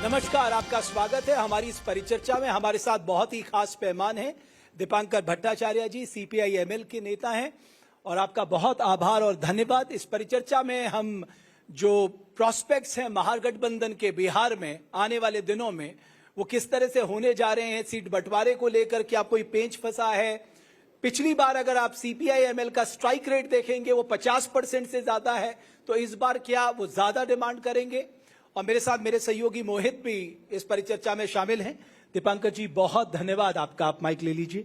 नमस्कार, आपका स्वागत है हमारी इस परिचर्चा में। हमारे साथ बहुत ही खास मेहमान हैं दीपांकर भट्टाचार्य जी, सीपीआई एमएल के नेता हैं, और आपका बहुत आभार और धन्यवाद। इस परिचर्चा में हम जो प्रोस्पेक्ट्स हैं महागठबंधन के बिहार में आने वाले दिनों में, वो किस तरह से होने जा रहे हैं, सीट बंटवारे को लेकर क्या कोई पेंच फंसा है। पिछली बार अगर आप सीपीआई एमएल का स्ट्राइक रेट देखेंगे वो 50% से ज्यादा है, तो इस बार क्या वो ज्यादा डिमांड करेंगे। और मेरे साथ मेरे सहयोगी मोहित भी इस परिचर्चा में शामिल हैं। दीपांकर जी, बहुत धन्यवाद आपका, आप माइक ले लीजिए।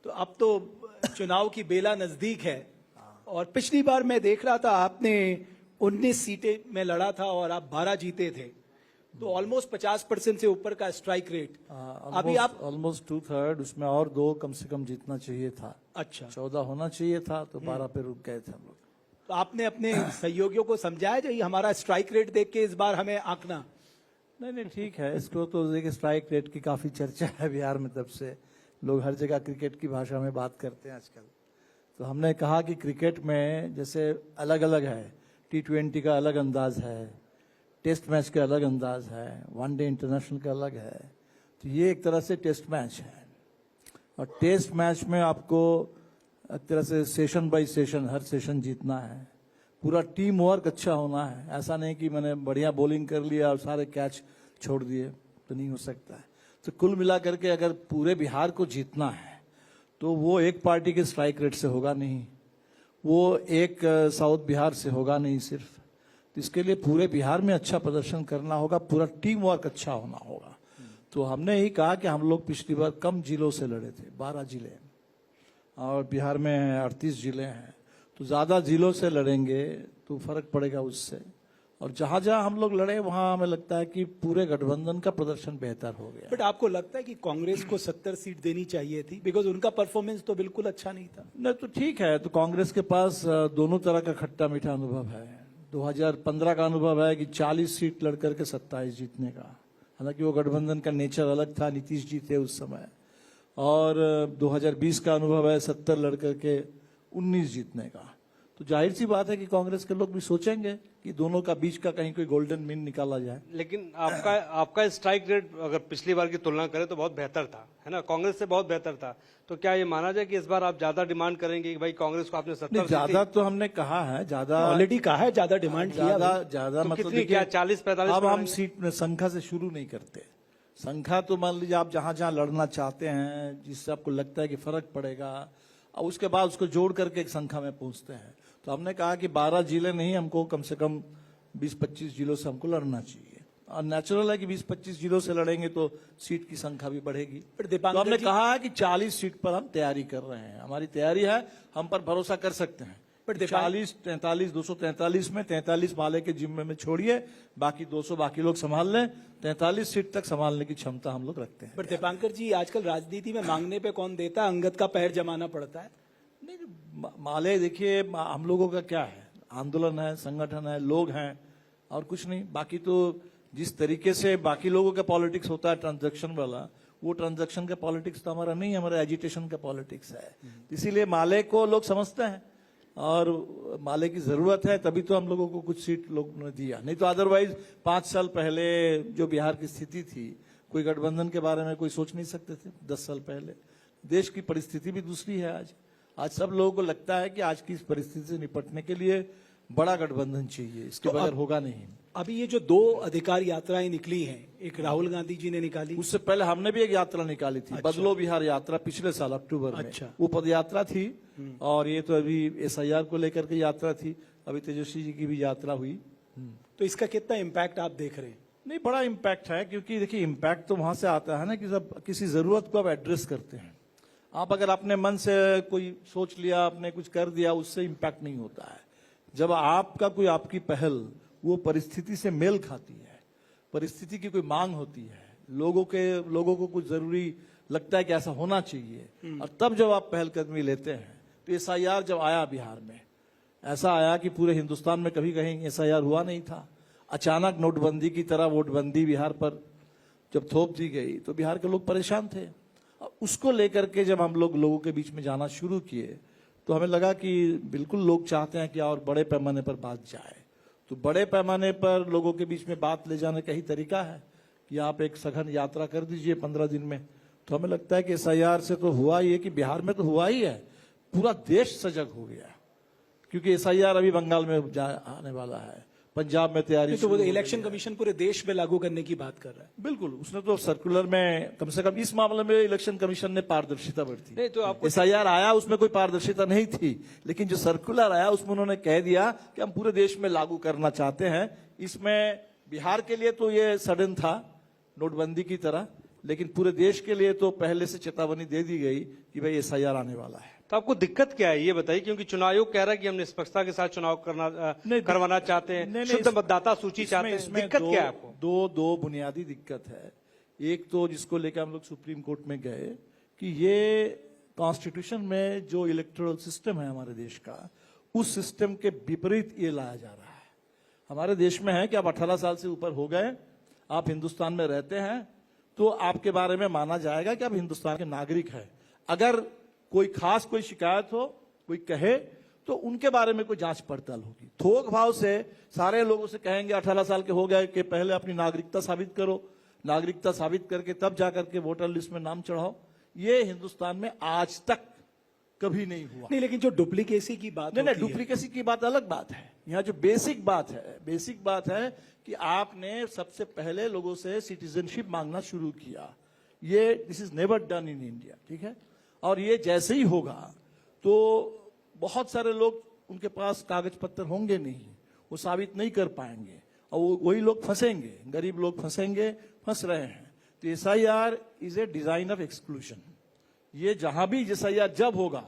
तो अब तो चुनाव की बेला नजदीक है, और पिछली बार मैं देख रहा था आपने 19 सीटें में लड़ा था और आप 12 जीते थे, तो ऑलमोस्ट 50% से ऊपर का स्ट्राइक रेट। अभी आप ऑलमोस्ट 2/3, उसमें और 2 कम से कम जीतना चाहिए था। अच्छा, 14 होना चाहिए था, तो 12 पे रुक गए थे हम लोग। तो आपने अपने सहयोगियों को समझाया जी हमारा स्ट्राइक रेट देख के इस बार हमें आंकना। नहीं, ठीक है। इसको तो देखिए, स्ट्राइक रेट की काफी चर्चा है बिहार में, तब से लोग हर जगह क्रिकेट की भाषा में बात करते हैं आजकल। तो हमने कहा कि क्रिकेट में जैसे अलग अलग है, T20 का अलग अंदाज है, टेस्ट मैच का अलग अंदाज है, वनडे इंटरनेशनल का अलग है। तो ये एक तरह से टेस्ट मैच है, और टेस्ट मैच में आपको एक तरह से सेशन बाय सेशन हर सेशन जीतना है। पूरा टीम वर्क अच्छा होना है। ऐसा नहीं कि मैंने बढ़िया बॉलिंग कर लिया और सारे कैच छोड़ दिए, तो नहीं हो सकता है। तो कुल मिला करके अगर पूरे बिहार को जीतना है तो वो एक पार्टी के स्ट्राइक रेट से होगा नहीं, वो एक साउथ बिहार से होगा नहीं सिर्फ। तो इसके लिए पूरे बिहार में अच्छा प्रदर्शन करना होगा, पूरा टीम वर्क अच्छा होना होगा। तो हमने यही कहा कि हम लोग पिछली बार कम जिलों से लड़े थे, 12 जिले, और बिहार में 38 जिले हैं। तो ज़्यादा जिलों से लड़ेंगे तो फर्क पड़ेगा उससे। और जहाँ जहाँ हम लोग लड़े वहाँ हमें लगता है कि पूरे गठबंधन का प्रदर्शन बेहतर हो गया। बट आपको लगता है कि कांग्रेस को 70 सीट देनी चाहिए थी, बिकॉज उनका परफॉर्मेंस तो बिल्कुल अच्छा नहीं था। नहीं, तो ठीक है। तो कांग्रेस के पास दोनों तरह का खट्टा मीठा अनुभव है। 2015 का अनुभव है कि 40 सीट लड़कर के 27 जीतने का। हालांकि वो गठबंधन का नेचर अलग था, नीतीश जी थे उस समय। और 2020 का अनुभव है 70 लड़कर के 19 जीतने का। तो जाहिर सी बात है कि कांग्रेस के लोग भी सोचेंगे कि दोनों का बीच का कहीं कोई गोल्डन मीन निकाला जाए। लेकिन आपका स्ट्राइक रेट अगर पिछली बार की तुलना करें तो बहुत बेहतर था, है ना, कांग्रेस से बहुत बेहतर था। तो क्या ये माना जाए कि इस बार आप ज्यादा डिमांड करेंगे कि भाई कांग्रेस को आपने 70 ज्यादा तो हमने कहा है, ज्यादा ऑलरेडी कहा है, ज्यादा डिमांड किया। ज्यादा तो मतलब कितनी, क्या 40-45? अब हम सीट में संख्या से शुरू नहीं करते। संख्या तो मान लीजिए आप जहां जहां लड़ना चाहते हैं, जिससे आपको लगता है कि फर्क पड़ेगा, और उसके बाद उसको जोड़ करके एक संख्या में पहुंचते हैं। तो हमने कहा कि 12 जिले नहीं, हमको कम से कम 20-25 जिलों से हमको लड़ना चाहिए। और नेचुरल है कि 20-25 जिलों से लड़ेंगे तो सीट की संख्या भी बढ़ेगी। तो हमने कहा है कि 40 सीट पर हम तैयारी कर रहे हैं, हमारी तैयारी है, हम पर भरोसा कर सकते हैं। 40, 43, 243 में 43 माले के जिम्मे में छोड़िए, बाकी 200 बाकी लोग संभाल लें। 43 सीट तक संभालने की क्षमता हम लोग रखते हैं। बट दीपांकर जी, आजकल राजनीति में मांगने पे कौन देता है, अंगद का पैर जमाना पड़ता है। नहीं, माले देखिए, हम लोगों का क्या है, आंदोलन है, संगठन है, लोग हैं, और कुछ नहीं। बाकी तो जिस तरीके से बाकी लोगों का पॉलिटिक्स होता है ट्रांजैक्शन वाला, वो ट्रांजैक्शन का पॉलिटिक्स तो हमारा नहीं है, हमारा एजिटेशन का पॉलिटिक्स है। इसीलिए माले को लोग समझते हैं और माले की जरूरत है, तभी तो हम लोगों को कुछ सीट लोग ने दिया। नहीं तो अदरवाइज 5 साल पहले जो बिहार की स्थिति थी, कोई गठबंधन के बारे में कोई सोच नहीं सकते थे। 10 साल पहले देश की परिस्थिति भी दूसरी है। आज सब लोगों को लगता है कि आज की इस परिस्थिति से निपटने के लिए बड़ा गठबंधन चाहिए, इसके तो बगैर होगा नहीं। अभी ये जो 2 अधिकार यात्राएं निकली हैं, एक राहुल गांधी जी ने निकाली, उससे पहले हमने भी एक यात्रा निकाली थी। अच्छा। बदलो बिहार यात्रा, पिछले साल अक्टूबर में। अच्छा। वो पद यात्रा थी, और ये तो अभी SIR को लेकर के यात्रा थी। अभी तेजस्वी जी की भी यात्रा हुई। तो इसका कितना इम्पैक्ट आप देख रहे हैं? नहीं, बड़ा इम्पैक्ट है, क्योंकि देखिए इम्पैक्ट तो वहां से आता है ना कि जब किसी जरूरत को आप एड्रेस करते हैं। आप अगर अपने मन से कोई सोच लिया, आपने कुछ कर दिया, उससे इम्पैक्ट नहीं होता है। जब आपका कोई आपकी पहल वो परिस्थिति से मेल खाती है, परिस्थिति की कोई मांग होती है, लोगों को कुछ जरूरी लगता है कि ऐसा होना चाहिए, और तब जब आप पहलकदमी लेते हैं। तो SIR जब आया बिहार में, ऐसा आया कि पूरे हिंदुस्तान में कभी कहीं SIR हुआ नहीं था। अचानक नोटबंदी की तरह वोटबंदी बिहार पर जब थोप दी गई तो बिहार के लोग परेशान थे। उसको लेकर के जब हम लोगों के बीच में जाना शुरू किए, तो हमें लगा कि बिल्कुल लोग चाहते हैं कि और बड़े पैमाने पर बात जाए। तो बड़े पैमाने पर लोगों के बीच में बात ले जाने का ही तरीका है कि आप एक सघन यात्रा कर दीजिए 15 दिन में। तो हमें लगता है कि SIR से तो हुआ ही है, कि बिहार में तो हुआ ही है, पूरा देश सजग हो गया, क्योंकि SIR अभी बंगाल में आने वाला है, पंजाब में तैयारी तो वो शुरू हो इलेक्शन गई है। कमीशन पूरे देश में लागू करने की बात कर रहा है। बिल्कुल, उसने तो सर्कुलर में कम से कम इस मामले में इलेक्शन कमीशन ने पारदर्शिता बरती। नहीं तो आपको SIR आया उसमें कोई पारदर्शिता नहीं थी, लेकिन जो सर्कुलर आया उसमें उन्होंने कह दिया कि हम पूरे देश में लागू करना चाहते हैं। इसमें बिहार के लिए तो ये सडन था, नोटबंदी की तरह, लेकिन पूरे देश के लिए तो पहले से चेतावनी दे दी गई कि भाई SIR आने वाला है। तो आपको दिक्कत क्या है ये बताइए, क्योंकि चुनाव आयोग कह रहा है कि हम निष्पक्षता के साथ चुनाव करवाना चाहते हैं, शुद्ध मतदाता सूची चाहते हैं। दिक्कत क्या है आपको? दो बुनियादी दिक्कत है। एक तो जिसको लेकर हम लोग सुप्रीम कोर्ट में गए कि ये कॉन्स्टिट्यूशन में जो इलेक्टोरल सिस्टम है हमारे देश का, उस सिस्टम के विपरीत ये लाया जा रहा है। हमारे देश में है कि आप 18 साल से ऊपर हो गए, आप हिंदुस्तान में रहते हैं, तो आपके बारे में माना जाएगा कि आप हिंदुस्तान के नागरिक हैं। अगर कोई खास कोई शिकायत हो, कोई कहे, तो उनके बारे में कोई जांच पड़ताल होगी। थोक भाव से सारे लोगों से कहेंगे 18 साल के हो गए कि पहले अपनी नागरिकता साबित करो, नागरिकता साबित करके तब जाकर के वोटर लिस्ट में नाम चढ़ाओ। ये हिंदुस्तान में आज तक कभी नहीं हुआ। नहीं, लेकिन जो डुप्लीकेसी की बात नहीं, होती है, डुप्लीकेसी की बात अलग बात है। यहाँ जो बेसिक बात है कि आपने सबसे पहले लोगों से सिटीजनशिप मांगना शुरू किया। ये this is never done in India, ठीक है। और ये जैसे ही होगा तो बहुत सारे लोग, उनके पास कागज पत्तर होंगे नहीं, वो साबित नहीं कर पाएंगे, और वही लोग फंसेंगे, गरीब लोग फंसेंगे, फंस रहे हैं। तो SIR is a design of exclusion. ये जहां भी SIR जब होगा,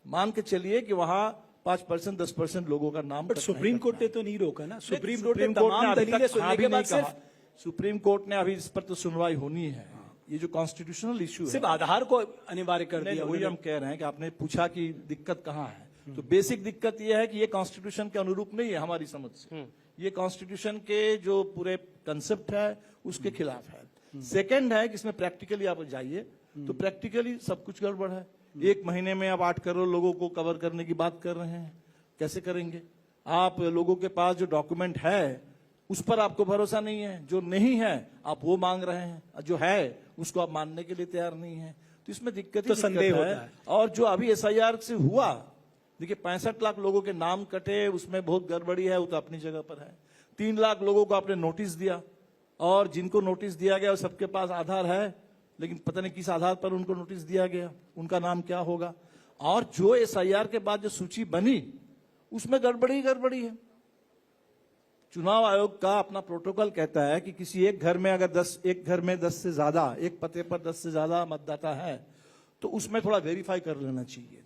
मान के चलिए कि वहां 5% 10% लोगों का नाम, बट सुप्रीम कोर्ट ने तो नहीं रोका ना। सुप्रीम कोर्ट ने सुप्रीम कोर्ट ने तमाम अभी दलीलें तक सुनने हाँ के भी बाद नहीं कहा। सिर्फ सुप्रीम कोर्ट ने अभी इस पर तो सुनवाई होनी है। ये जो कॉन्स्टिट्यूशनल इश्यू है, सिर्फ आधार को अनिवार्य कर दिया। वही हम कह रहे हैं कि आपने पूछा कि दिक्कत कहाँ है, तो बेसिक दिक्कत यह है कि ये कॉन्स्टिट्यूशन के अनुरूप नहीं है हमारी समझ से। ये कॉन्स्टिट्यूशन के जो पूरे कंसेप्ट है उसके खिलाफ है। सेकंड है कि इसमें प्रैक्टिकली आप जाइए तो प्रैक्टिकली सब कुछ गड़बड़ है। 1 महीने में आप 8 करोड़ लोगों को कवर करने की बात कर रहे हैं, कैसे करेंगे? आप लोगों के पास जो डॉक्यूमेंट है उस पर आपको भरोसा नहीं है, जो नहीं है आप वो मांग रहे हैं, जो है उसको आप मानने के लिए तैयार नहीं है। तो इसमें दिक्कत तो संदेह होता है। और जो अभी SIR से हुआ, देखिए 65 लाख लोगों के नाम कटे, उसमें बहुत गड़बड़ी है, वो तो अपनी जगह पर है। 3 लाख लोगों को आपने नोटिस दिया, और जिनको नोटिस दिया गया सबके पास आधार है, लेकिन पता नहीं किस आधार पर उनको नोटिस दिया गया, उनका नाम क्या होगा। और जो SIR के बाद जो सूची बनी उसमें गड़बड़ी है। चुनाव आयोग का अपना प्रोटोकॉल कहता है कि किसी एक घर में अगर 10 से ज्यादा, एक पते पर 10 से ज्यादा मतदाता है, तो उसमें थोड़ा वेरीफाई कर लेना चाहिए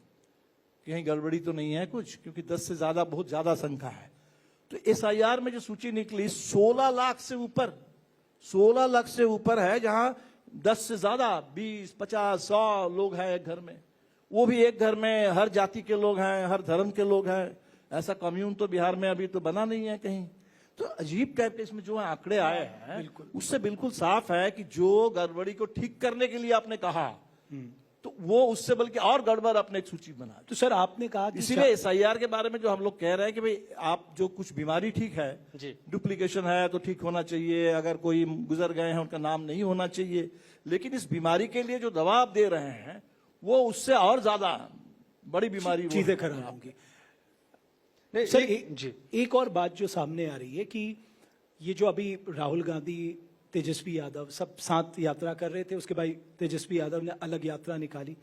कहीं गड़बड़ी तो नहीं है कुछ, क्योंकि 10 से ज्यादा बहुत ज्यादा संख्या है। तो SIR में जो सूची निकली 16 लाख से ऊपर है, जहां 10 से ज्यादा 20, 50, 100 लोग हैं एक घर में। वो भी एक घर में हर जाति के लोग हैं, हर धर्म के लोग हैं। ऐसा कम्यून तो बिहार में अभी तो बना नहीं है कहीं। तो अजीब टाइप के इसमें जो आंकड़े आए हैं, उससे बिल्कुल साफ है कि जो गड़बड़ी को ठीक करने के लिए आपने कहा, तो वो उससे बल्कि और गड़बड़ अपने एक सूची बना। तो सर आपने कहा कि इसीलिए SIR के बारे में जो हम लोग कह रहे हैं कि भाई आप जो कुछ बीमारी ठीक है, जी, डुप्लीकेशन है तो ठीक होना चाहिए, अगर कोई गुजर गए हैं उनका नाम नहीं होना चाहिए, लेकिन इस बीमारी के लिए जो दवा आप दे रहे हैं वो उससे और ज्यादा बड़ी बीमारी चीजें खराब होंगी। सर एक और बात जो सामने आ रही है कि ये जो अभी राहुल गांधी, तेजस्वी यादव सब साथ यात्रा कर रहे थे, उसके बाद तेजस्वी यादव ने अलग यात्रा निकाली,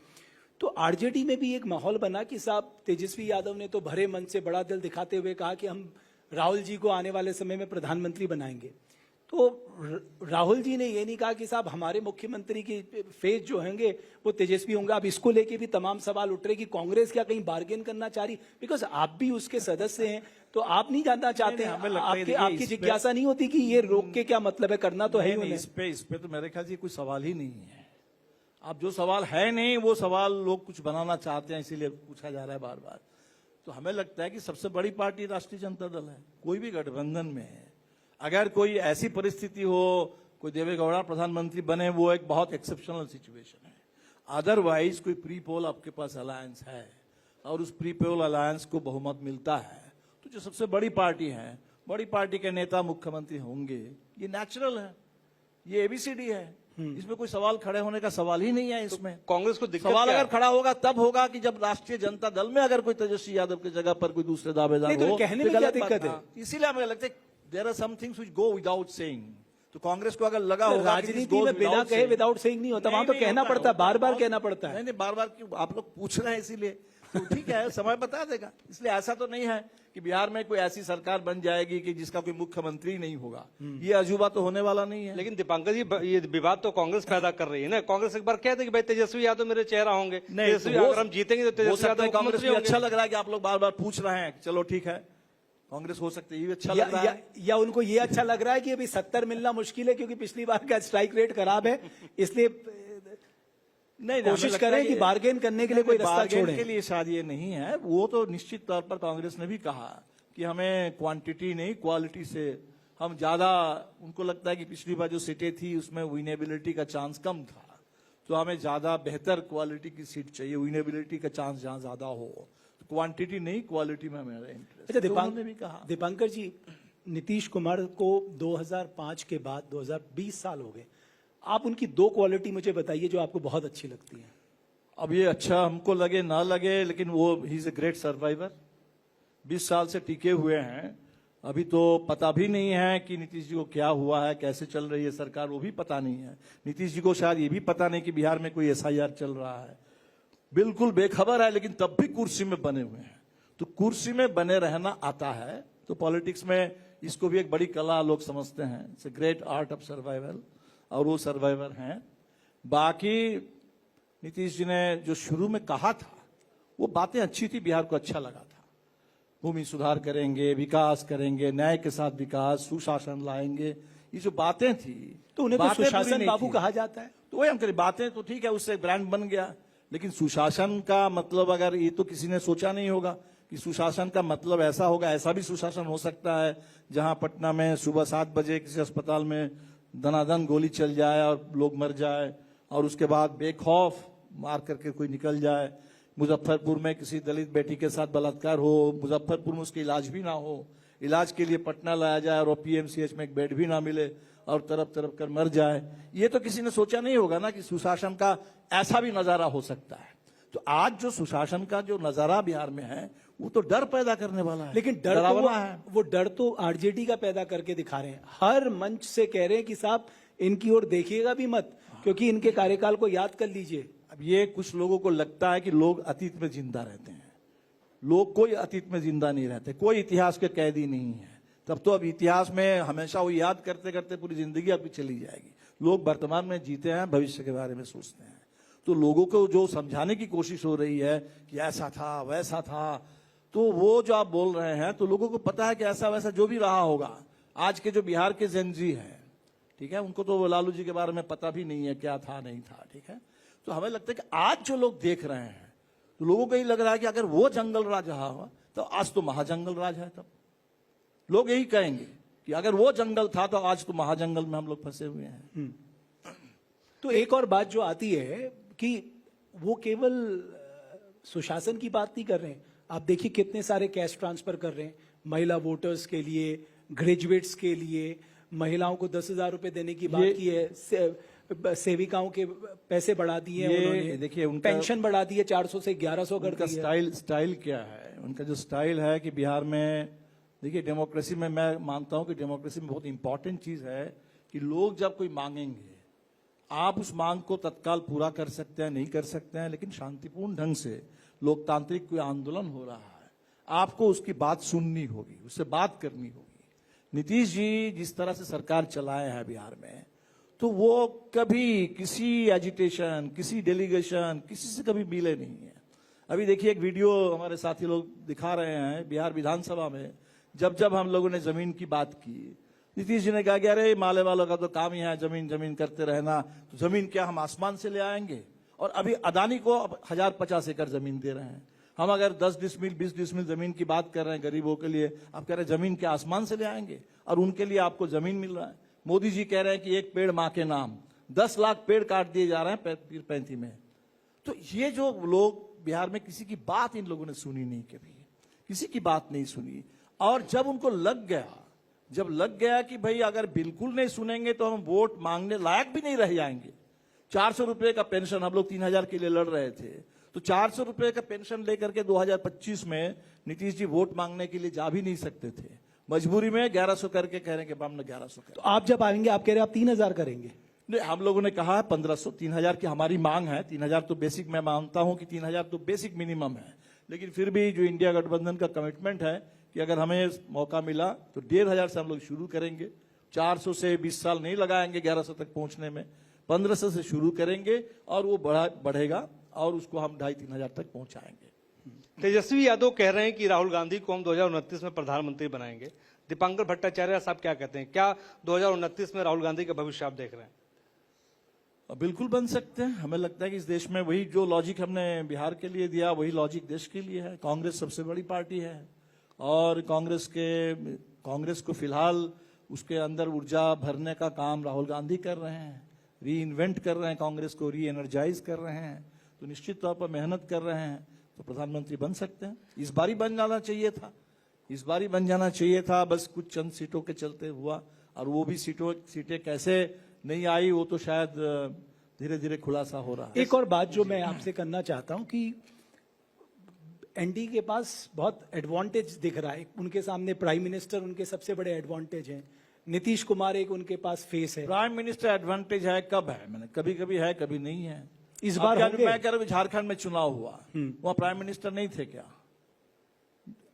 तो आरजेडी में भी एक माहौल बना कि साहब तेजस्वी यादव ने तो भरे मन से बड़ा दिल दिखाते हुए कहा कि हम राहुल जी को आने वाले समय में प्रधानमंत्री बनाएंगे। तो राहुल जी ने ये नहीं कहा कि साहब हमारे मुख्यमंत्री की फेज जो होंगे वो तेजस्वी होंगे। अब इसको लेके भी तमाम सवाल उठ रहे कि कांग्रेस क्या कहीं बार्गेन करना चाह रही, बिकॉज आप भी उसके सदस्य हैं, तो आप नहीं जानना चाहते हैं, आपकी जिज्ञासा नहीं होती कि ये रोक के क्या मतलब है, करना तो है ही। इस पे तो मेरे ख्याल से कोई सवाल ही नहीं है। अब जो सवाल है नहीं वो सवाल लोग कुछ बनाना चाहते हैं, इसीलिए पूछा जा रहा है बार बार। तो हमें लगता है कि सबसे बड़ी पार्टी राष्ट्रीय जनता दल है। कोई भी गठबंधन में है, अगर कोई ऐसी परिस्थिति हो, कोई देवेगौड़ा प्रधानमंत्री बने, वो एक बहुत एक्सेप्शनल सिचुएशन है। अदरवाइज कोई प्री पोल आपके पास अलायंस है और उस प्री पोल अलायंस को बहुमत मिलता है, तो जो सबसे बड़ी पार्टी है बड़ी पार्टी के नेता मुख्यमंत्री होंगे, ये नेचुरल है, ये एबीसीडी है, इसमें कोई सवाल खड़े होने का सवाल ही नहीं है। इसमें कांग्रेस को दिक्कत सवाल क्या अगर है? खड़ा होगा तब होगा कि जब राष्ट्रीय जनता दल में अगर कोई तेजस्वी यादव की जगह पर कोई दूसरे दावेदार नहीं, तो हो, कहने में क्या गलत बात- दिक्कत है? हाँ, इसीलिए हमें लगता है there are some things which go without saying. तो कांग्रेस को अगर लगा होगा कि this राजनीति goes में बिना without कहे saying- विदाउट सेइंग नहीं होता, वहां तो नहीं कहना होता, पड़ता है, होता, बार बार बहुत- कहना पड़ता है। नहीं बार बार क्यों, आप लोग पूछ रहे हैं इसीलिए तो ठीक है, समय बता देगा। इसलिए ऐसा तो नहीं है कि बिहार में कोई ऐसी सरकार बन जाएगी कि जिसका कोई मुख्यमंत्री नहीं होगा, ये अजूबा तो होने वाला नहीं है। लेकिन दीपांकर जी, ये विवाद तो कांग्रेस पैदा कर रही है ना। कांग्रेस एक बार कहते कि भाई तेजस्वी यादव मेरे चेहरा होंगे, नहीं, तेजस्वी तो अगर हम जीतेंगे तो हो तेजस्वी सकता यादव है कांग्रेस मुख्यमंत्री को होंगे। अच्छा लग रहा है कि आप लोग बार बार पूछ रहे हैं, चलो ठीक है, कांग्रेस हो सकती है, ये अच्छा लग रहा है। या उनको ये अच्छा लग रहा है कि अभी 70 मिलना मुश्किल है क्योंकि पिछली बार का स्ट्राइक रेट खराब है, इसलिए नहीं, कोशिश हमें लगता है करें कि बार्गेन करने के लिए कोई रास्ता बार्गेन छोड़ें। के लिए शायद ये नहीं है। वो तो निश्चित तौर पर कांग्रेस ने भी कहा कि हमें क्वांटिटी नहीं क्वालिटी से हम ज्यादा, उनको लगता है कि पिछली बार जो सीटें थी उसमें विनेबिलिटी का चांस कम था, तो हमें ज्यादा बेहतर क्वालिटी की सीट चाहिए, विनेबिलिटी का चांस जहां ज्यादा हो। क्वांटिटी नहीं क्वालिटी में हमारा इंटरेस्ट। अच्छा, उन्होंने भी कहा। दीपांकर जी, नीतीश कुमार को 2005 के बाद 2020 साल हो गए, आप उनकी 2 क्वालिटी मुझे बताइए जो आपको बहुत अच्छी लगती है। अब ये अच्छा हमको लगे ना लगे, लेकिन वो he is a great survivor, 20 साल से टिके हुए हैं। अभी तो पता भी नहीं है कि नीतीश जी को क्या हुआ है, कैसे चल रही है सरकार, वो भी पता नहीं है। नीतीश जी को शायद ये भी पता नहीं कि बिहार में कोई SIR चल रहा है, बिल्कुल बेखबर है, लेकिन तब भी कुर्सी में बने हुए हैं। तो कुर्सी में बने रहना आता है, तो पॉलिटिक्स में इसको भी एक बड़ी कला लोग समझते हैं। It's a great art of survival, और वो सर्वाइवर हैं। बाकी नीतीश जी ने जो शुरू में कहा था वो बातें अच्छी थी, बिहार को अच्छा लगा था। भूमि सुधार करेंगे, विकास करेंगे, न्याय के साथ विकास, सुशासन लाएंगे, ये जो बातें थी, तो उन्हें तो बातें बुरी सुशासन नहीं बाबू थी। कहा जाता है। तो वही हम करें, बातें तो ठीक है, उससे ब्रांड बन गया, लेकिन सुशासन का मतलब अगर ये तो किसी ने सोचा नहीं होगा कि सुशासन का मतलब ऐसा होगा। ऐसा भी सुशासन हो सकता है जहां पटना में सुबह 7 बजे किसी अस्पताल में दनादन गोली चल जाए और लोग मर जाए, और उसके बाद बेखौफ मार करके कोई निकल जाए। मुजफ्फरपुर में किसी दलित बेटी के साथ बलात्कार हो, मुजफ्फरपुर में उसका इलाज भी ना हो, इलाज के लिए पटना लाया जाए और PMCH में एक बेड भी ना मिले और तरफ तरफ कर मर जाए। ये तो किसी ने सोचा नहीं होगा ना कि सुशासन का ऐसा भी नजारा हो सकता है। तो आज जो सुशासन का जो नजारा बिहार में है वो तो डर पैदा करने वाला है, लेकिन डर तो डरावना है। वो डर तो RJD का पैदा करके दिखा रहे हैं, हर मंच से कह रहे हैं कि साहब इनकी ओर देखिएगा भी मत, क्योंकि इनके कार्यकाल को याद कर लीजिए। अब ये कुछ लोगों को लगता है कि लोग अतीत में जिंदा रहते हैं। लोग कोई अतीत में जिंदा नहीं रहते, कोई इतिहास के कैदी नहीं है। तब तो अब इतिहास में हमेशा वो याद करते करते पूरी जिंदगी आपकी चली जाएगी। लोग वर्तमान में जीते हैं, भविष्य के बारे में सोचते हैं। तो लोगों को जो समझाने की कोशिश हो रही है कि ऐसा था वैसा था, तो वो जो आप बोल रहे हैं, तो लोगों को पता है कि ऐसा वैसा जो भी रहा होगा। आज के जो बिहार के जेनजी हैं, ठीक है, उनको तो लालू जी के बारे में पता भी नहीं है क्या था नहीं था, ठीक है। तो हमें लगता है कि आज जो लोग देख रहे हैं, तो लोगों को यही लग रहा है कि अगर वो जंगल राज रहा हुआ तो आज तो महाजंगल राज है। तब लोग यही कहेंगे कि अगर वो जंगल था तो आज तो महाजंगल में हम लोग फंसे हुए हैं। तो एक और बात जो आती है कि वो केवल सुशासन की बात नहीं कर रहे हैं, आप देखिए कितने सारे कैश ट्रांसफर कर रहे हैं महिला वोटर्स के लिए, ग्रेजुएट्स के लिए, महिलाओं को 10,000 रुपए देने की बात की है, सेविकाओं के पैसे बढ़ा दिए हैं उन्होंने, देखिए उनका पेंशन बढ़ा दी है 400 से 1100 कर उनका दी है। स्टाइल क्या है, उनका जो स्टाइल है कि बिहार में देखिए डेमोक्रेसी में मैं मानता हूं कि डेमोक्रेसी में बहुत इंपॉर्टेंट चीज है कि लोग जब कोई मांगेंगे आप उस मांग को तत्काल पूरा कर सकते हैं, नहीं कर सकते हैं, लेकिन शांतिपूर्ण ढंग से लोकतांत्रिक कोई आंदोलन हो रहा है, आपको उसकी बात सुननी होगी, उससे बात करनी होगी। नीतीश जी जिस तरह से सरकार चलाए हैं बिहार में, तो वो कभी किसी एजिटेशन, किसी डेलीगेशन, किसी से कभी मिले नहीं है। अभी देखिए एक वीडियो हमारे साथी लोग दिखा रहे हैं बिहार विधानसभा में, जब हम लोगों ने जमीन की बात की, नीतीश जी ने कहा कि अरे माले वालों का तो काम ही है जमीन जमीन करते रहना, तो जमीन क्या हम आसमान से ले आएंगे? और अभी अदानी को 1050 एकड़ जमीन दे रहे हैं, हम अगर 10 डिसमिल 20 डिसमिल जमीन की बात कर रहे हैं गरीबों के लिए, आप कह रहे हैं जमीन के आसमान से ले आएंगे और उनके लिए आपको जमीन मिल रहा है। मोदी जी कह रहे हैं कि एक पेड़ मां के नाम, 10 लाख पेड़ काट दिए जा रहे हैं पीर पैंती में। तो ये जो लोग बिहार में, किसी की बात इन लोगों ने सुनी नहीं, कभी किसी की बात नहीं सुनी। और जब उनको लग गया जब लग गया कि भाई अगर बिल्कुल नहीं सुनेंगे तो हम वोट मांगने लायक भी नहीं रह जाएंगे। 400 रुपए का पेंशन, हम लोग 3000 के लिए लड़ रहे थे, तो 400 रुपए का पेंशन लेकर के 2025 में नीतीश जी वोट मांगने के लिए जा भी नहीं सकते थे। मजबूरी में 1100 करके कह रहे हैं कि हमने 1100 कर। तो आप जब आएंगे आप कह रहे हैं आप 3000 करेंगे। नहीं, हम लोगों ने कहा है 1500, 3000 की हमारी मांग है। 3000 तो बेसिक, मैं मानता हूं कि 3000 तो बेसिक मिनिमम है, लेकिन फिर भी जो इंडिया गठबंधन का कमिटमेंट है कि अगर हमें मौका मिला तो 1500 से हम लोग शुरू करेंगे। 400 से 20 साल नहीं लगाएंगे 1100 तक पहुंचने में, 1500 से शुरू करेंगे और वो बढ़ेगा और उसको हम 2500-3000 तक पहुंचाएंगे। तेजस्वी यादव कह रहे हैं कि राहुल गांधी को हम 2029 में प्रधानमंत्री बनाएंगे। दीपांकर भट्टाचार्य साहब क्या कहते हैं, क्या 2029 में राहुल गांधी का भविष्य आप देख रहे हैं? बिल्कुल बन सकते हैं। हमें लगता है कि इस देश में वही जो लॉजिक हमने बिहार के लिए दिया वही लॉजिक देश के लिए है। कांग्रेस सबसे बड़ी पार्टी है और कांग्रेस को फिलहाल उसके अंदर ऊर्जा भरने का काम राहुल गांधी कर रहे हैं, री इन्वेंट कर रहे हैं, कांग्रेस को री एनर्जाइज कर रहे हैं, तो निश्चित तौर पर मेहनत कर रहे हैं, तो प्रधानमंत्री बन सकते हैं। इस बारी बन जाना चाहिए था, इस बारी बन जाना चाहिए था, बस कुछ चंद सीटों के चलते हुआ, और वो भी सीटें कैसे नहीं आई वो तो शायद धीरे धीरे खुलासा हो रहा है। एक और बात जो मैं आपसे करना चाहता हूं कि एनडीए के पास बहुत एडवांटेज दिख रहा है, उनके सामने प्राइम मिनिस्टर उनके सबसे बड़े एडवांटेज हैं, नीतीश कुमार एक उनके पास फेस है। प्राइम मिनिस्टर एडवांटेज है, कब है? मैंने कभी कभी है कभी नहीं है। इस बार मैं कह रहा हूं झारखंड में चुनाव हुआ, वहां प्राइम मिनिस्टर नहीं थे क्या?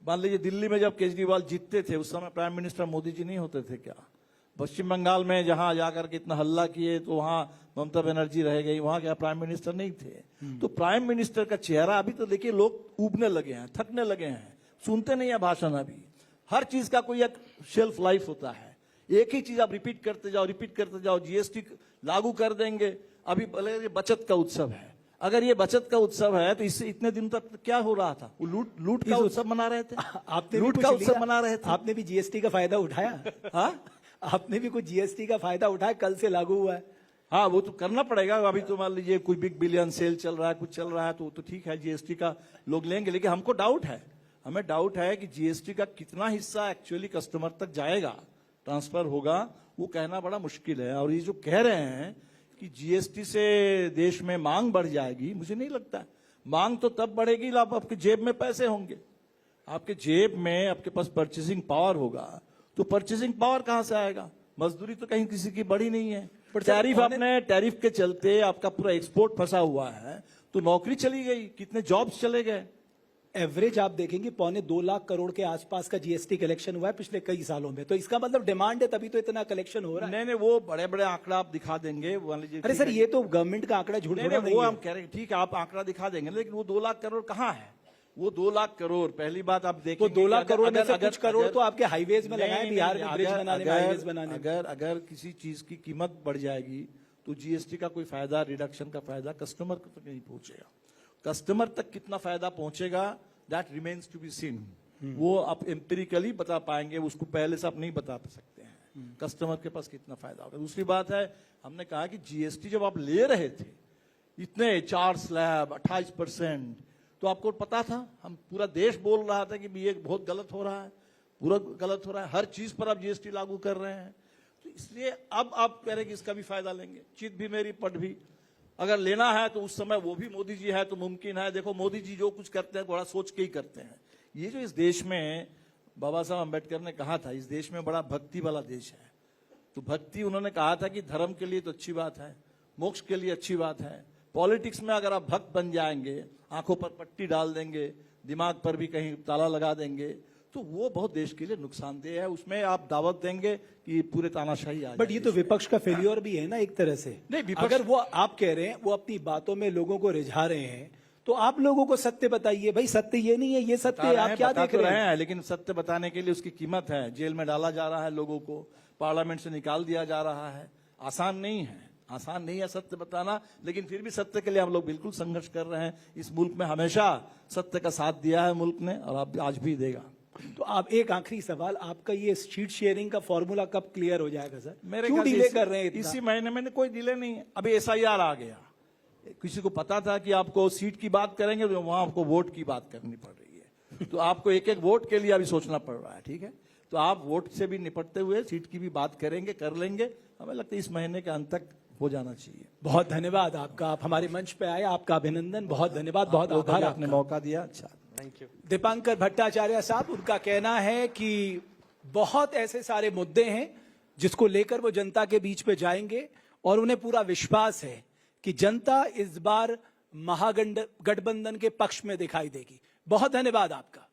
मान लीजिए दिल्ली में जब केजरीवाल जीतते थे उस समय प्राइम मिनिस्टर मोदी जी नहीं होते थे क्या? पश्चिम बंगाल में जहां जाकर के इतना हल्ला किए तो वहां ममता बनर्जी रह गई, वहां क्या प्राइम मिनिस्टर नहीं थे? तो प्राइम मिनिस्टर का चेहरा अभी तो देखिए लोग उबने लगे हैं, थकने लगे हैं, सुनते नहीं है भाषण। अभी हर चीज का कोई एक शेल्फ लाइफ होता है, एक ही चीज आप रिपीट करते जाओ। जीएसटी लागू कर देंगे, अभी भले ये बचत का उत्सव है, अगर ये बचत का उत्सव है तो इससे इतने दिन तक क्या हो रहा था? वो लूट का उत्सव मना रहे थे, आपने लूट का उत्सव मना रहे थे। आपने भी जीएसटी का फायदा उठाया? हाँ, आपने भी कुछ जीएसटी का फायदा उठाया, कल से लागू हुआ है। हाँ, वो तो करना पड़ेगा। अभी तो मान लीजिए कोई बिग बिलियन सेल चल रहा है, कुछ चल रहा है, तो ठीक है जीएसटी का लोग लेंगे, लेकिन हमको डाउट है, हमें डाउट है कि जीएसटी का कितना हिस्सा एक्चुअली कस्टमर तक जाएगा, ट्रांसफर होगा, वो कहना बड़ा मुश्किल है। और ये जो कह रहे हैं कि जीएसटी से देश में मांग बढ़ जाएगी, मुझे नहीं लगता। मांग तो तब बढ़ेगी जब आपके जेब में पैसे होंगे, आपके जेब में आपके पास परचेसिंग पावर होगा, तो परचेसिंग पावर कहां से आएगा? मजदूरी तो कहीं किसी की बढ़ी नहीं है, टैरिफ आपने टैरिफ के चलते आपका पूरा एक्सपोर्ट फंसा हुआ है, तो नौकरी चली गई, कितने जॉब्स चले गए। एवरेज आप देखेंगे 2.25 लाख करोड़ के आसपास का जीएसटी कलेक्शन हुआ है पिछले कई सालों में, तो इसका मतलब डिमांड है तभी तो इतना कलेक्शन हो रहा है। नहीं, वो बड़े बड़े आंकड़ा आप दिखा देंगे, मान लीजिए। अरे सर, ये तो गवर्नमेंट का आंकड़ा झूठ नहीं, वो हम कह रहे हैं, ठीक है आप आंकड़ा दिखा देंगे, लेकिन वो 2 लाख करोड़ कहाँ है? वो 2 लाख करोड़, पहली बात आप देखिए, तो 2 लाख करोड़ में से कुछ करोड़ तो आपके हाईवेज में लगाए, बिहार में ब्रिज बनाने में, हाईवेज बनाने में। अगर किसी चीज की कीमत बढ़ जाएगी तो जीएसटी का कोई फायदा, रिडक्शन का फायदा कस्टमर तक नहीं पहुंचेगा। कस्टमर तक कितना फायदा पहुंचेगा, that remains to be seen. वो आप एम्पिरिकली बता पाएंगे, उसको पहले से आप नहीं बता सकते हैं कस्टमर के पास कितना फायदा होगा। दूसरी बात है, हमने कहा कि जीएसटी जब आप ले रहे थे इतने 4 स्लैब 28%, तो आपको पता था, हम पूरा देश बोल रहा था कि ये बहुत गलत हो रहा है, पूरा गलत हो रहा है, हर चीज पर आप जीएसटी लागू कर रहे हैं। तो इसलिए अब आप कह रहे हैं कि इसका भी फायदा लेंगे, चित भी मेरी पट भी। अगर लेना है तो उस समय वो भी मोदी जी है तो मुमकिन है। देखो मोदी जी जो कुछ करते हैं बड़ा सोच के ही करते हैं। ये जो इस देश में बाबा साहब अम्बेडकर ने कहा था, इस देश में बड़ा भक्ति वाला देश है, तो भक्ति उन्होंने कहा था कि धर्म के लिए तो अच्छी बात है, मोक्ष के लिए अच्छी बात है। पॉलिटिक्स में अगर आप भक्त बन जाएंगे, आंखों पर पट्टी डाल देंगे, दिमाग पर भी कहीं ताला लगा देंगे, तो वो बहुत देश के लिए नुकसानदेह है। उसमें आप दावत देंगे कि पूरे तानाशाही आ जाए। बट ये तो विपक्ष का फेल्योर भी है ना एक तरह से। नहीं, विपक्ष अगर वो आप कह रहे हैं वो अपनी बातों में लोगों को रिझा रहे हैं, तो आप लोगों को सत्य बताइए। भाई सत्य ये नहीं है, ये सत्य है, आप क्या देख रहे हैं? लेकिन सत्य बताने के लिए उसकी कीमत है, जेल में डाला जा रहा है लोगों को, पार्लियामेंट से निकाल दिया जा रहा है, आसान नहीं है, आसान नहीं है सत्य बताना। लेकिन फिर भी सत्य के लिए हम लोग बिल्कुल संघर्ष कर रहे हैं। इस मुल्क में हमेशा सत्य का साथ दिया है मुल्क ने, और अब आज भी देगा। तो आप, एक आखिरी सवाल, आपका ये शीट शेयरिंग का फॉर्मूला कब क्लियर हो जाएगा सर? मेरे क्यों डिले कर रहे हैं इतना? इसी महीने में कोई डिले नहीं है। अभी एसआईआर आ गया, किसी को पता था कि आपको सीट की बात करेंगे तो वहां आपको वोट की बात करनी पड़ रही है, तो आपको एक एक वोट के लिए अभी सोचना पड़ रहा है, ठीक है? तो आप वोट से भी निपटते हुए सीट की भी बात करेंगे, कर लेंगे। हमें लगता है इस महीने के अंत तक हो जाना चाहिए। बहुत धन्यवाद आपका, आप हमारे मंच पे आए, आपका अभिनंदन, बहुत धन्यवाद, बहुत आभार आपने आपका। मौका दिया। अच्छा, थैंक यू। दीपांकर भट्टाचार्य साहब, उनका कहना है कि बहुत ऐसे सारे मुद्दे हैं जिसको लेकर वो जनता के बीच पे जाएंगे और उन्हें पूरा विश्वास है कि जनता इस बार महागठबंधन के पक्ष में दिखाई देगी। बहुत धन्यवाद आपका।